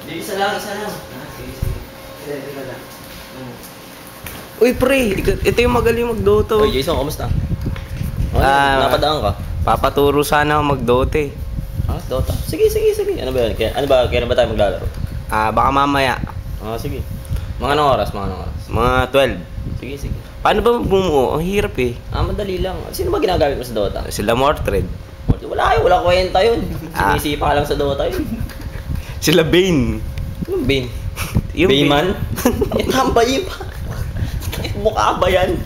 Isa lang. Sige. Sige lang. Uy, pre, ito yung magaling mag-Dota. Oy, Jason, kamusta? Napadaan ka? Papaturo sana ako mag-Dota eh. Dota? Sige. Ano ba yun? Kailan ba tayo maglalaro? Baka mamaya. Sige. Mga anong oras? Mga 12. Sige. Paano ba bumuo? Ang hirap eh. Madali lang. Sino ba ginagamit mo sa Dota? Sila Mordred. Wala kwenta yun. Sinisipa lang sa Dota yun. Sila Bane. Anong Bane? Yung Bayman? Tambay pa. Mukha ba yan?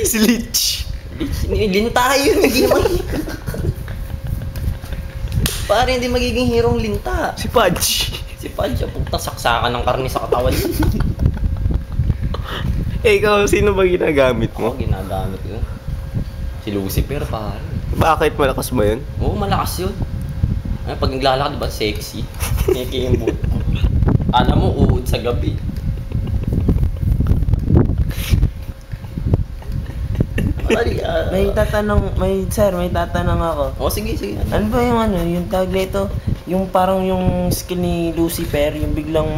Si Lich. Linta yun. Hindi naman. Pare, hindi magiging hirong linta. Si Pudge. Si Pudge, puta saksakan ng karne sa katawan. Ikaw, sino ba ginagamit mo? Ginagamit yun. Si Lucifer, pare. Bakit malakas mo yun? Oo, malakas yun. Pag naglalakad, diba, sexy. Nakikimbot. Alam mo, uod sa gabi. May tatanong ako. Sige. Ano ba yung tag nito? Yung parang yung skill ni Lucifer, yung biglang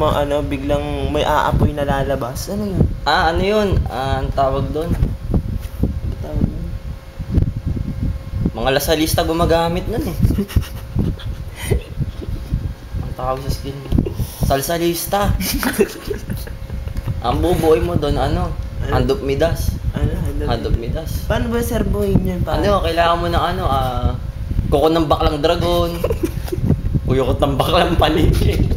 biglang may aapoy na lalabas. Ano yun? Ano yun? Ang tawag doon. Ano tawag doon? Mga lasalista gumagamit nun eh. Ang tawag sa skill. Salsalista. Ang bubuoy mo doon, Hand of Midas. Hand of Midas. Paano ba serbuhin yun? Kailangan mo ng kuko ng baklang dragon. Kuyukot ng baklang paniki.